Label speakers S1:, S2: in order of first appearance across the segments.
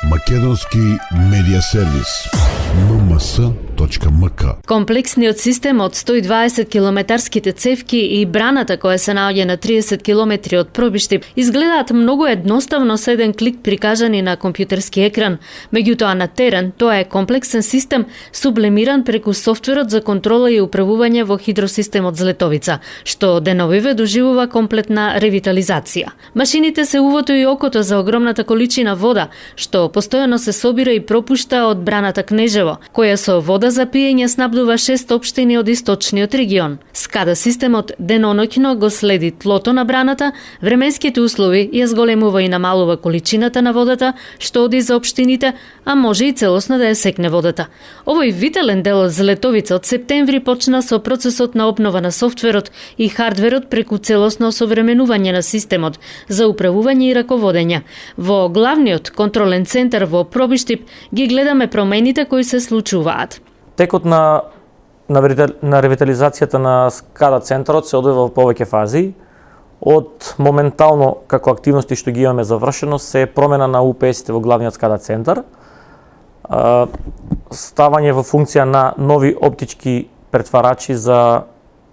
S1: Македонски медиа сервис mms.mk.
S2: Комплексниот систем од 120 километарските цевки и браната која се наоѓа на 30 километри од пробишти изгледаат многу едноставно со еден клик прикажани на компјутерски екран. Меѓутоа на терен тоа е комплексен систем сублимиран преку софтверот за контрола и управување во хидросистемот Злетовица, што деновиве доживува комплетна ревитализација. Машините се увото и окото за огромната количина вода, што постојано се собира и пропушта од браната Кнежево, која со вода за пиење снабдува 6 општини од источниот регион. Скада системот деноноќно го следи тлото на браната, временските услови ја зголемува и намалува количината на водата што оди за општините, а може и целосно да ја секне водата. Овој витален дел од Злетовица од септември почна со процесот на обнова на софтверот и хардверот преку целосно осовременување на системот за управување и раководење. Во главниот контролен центар во Пробиштип ги гледаме промените кои се случуваат.
S3: Текот на ревитализацијата на скада центарот се одвива во повеќе фази. Од моментално како активности што ги имаме завршено се промена на УПС-ите во главниот скада центар, ставање во функција на нови оптички претварачи за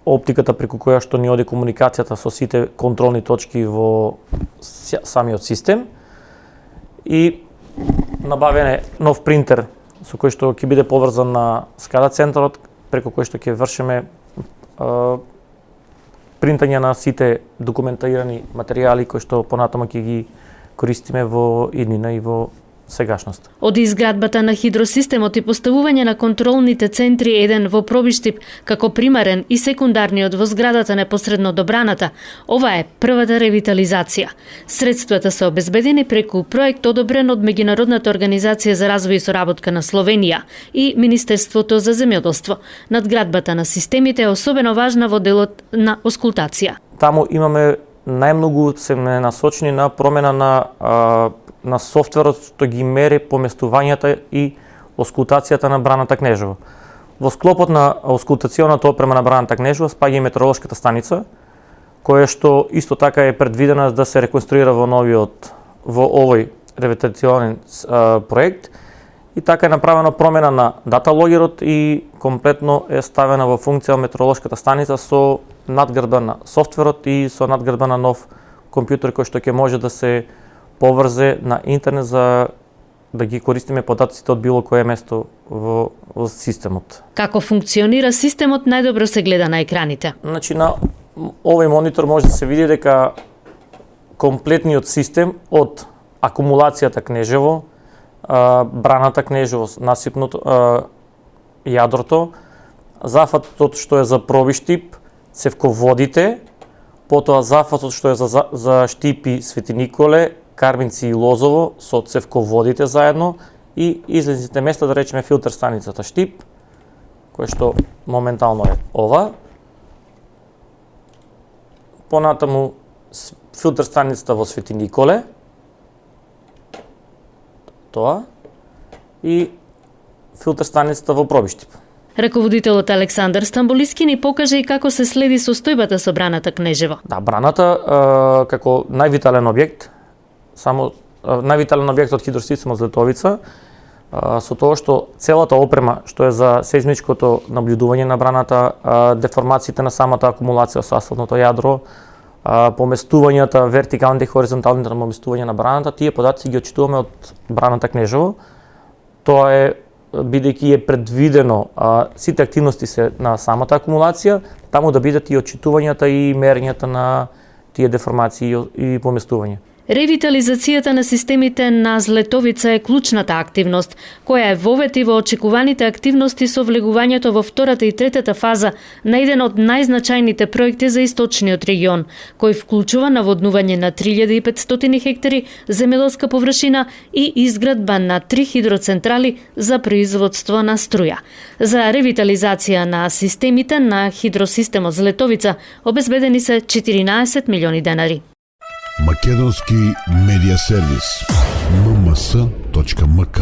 S3: оптиката преку која што ни оди комуникацијата со сите контролни точки во самиот систем и набавене нов принтер со кој што ќе биде поврзан на скада центарот, преку кој што ќе вршиме принтање на сите документирани материјали кои што понатаму ќе ги користиме во иднина и во сегашност.
S2: Од изградбата на хидросистемот и поставување на контролните центри еден во Пробиштип како примарен и секундарниот во зградата непосредно до браната, ова е првата ревитализација. Средствата се обезбедени преку проект одобрен од Меѓународната организација за развој и соработка на Словенија и Министерството за земјоделство. Надградбата на системите е особено важна во делот на оскултација.
S3: Таму имаме најмногу се насочени на промена на софтверот што ги мери поместувањата и оскултацијата на браната Кнежево. Во склопот на оскултационата опрема на браната Кнежево спаѓа и метеоролошката станица, која што исто така е предвидена да се реконструира во овој ревитализационен проект и така е направена промена на даталогерот и комплетно е ставена во функција метеоролошката станица со надградба на софтверот и со надградба на нов компјутер кој што ќе може да се поврзе на интернет за да ги користиме податоците од било кое место во системот.
S2: Како функционира системот најдобро се гледа на екраните.
S3: Значи на овој монитор може да се види дека комплетниот систем од акумулацијата Кнежево, браната Кнежево, насипното јадрото, зафатот што е за Пробиштип, цевководите, потоа зафатот што е за Штипи, Свети Николе, Карминци и Лозово со цевководите заедно и излезните места, да речеме филтер станицата Штип, кој што моментално е ова. Понатаму филтер станицата во Свети Николе, тоа, и филтер станицата во Пробиштип.
S2: Раководителот Александар Стамболиски ни покажа и како се следи состојбата со браната Кнежево.
S3: Да, браната како највитален објект, највитален објект од хидросистемот Злетовица, со тоа што целата опрема што е за сеизмичкото наблюдување на браната, деформациите на самата акумулација со асфалтното јадро, поместувањата, вертикалните и хоризонталните поместувања на браната, тие податоци ги отчитуваме од браната Кнежево. Тоа е бидејќи е предвидено сите активности се на самата акумулација, таму да бидат и отчитувањата и мерењата на тие деформации и поместување.
S2: Ревитализацијата на системите на Злетовица е клучната активност, која е вовет и во очекуваните активности со влегувањето во втората и третата фаза на еден од најзначајните проекти за источниот регион, кој вклучува наводнување на 3500 хектари земјоделска површина и изградба на 3 хидроцентрали за производство на струја. За ревитализација на системите на хидросистемот Злетовица обезбедени се 14 милиони денари.
S1: Македонски медиа сервис mms.mk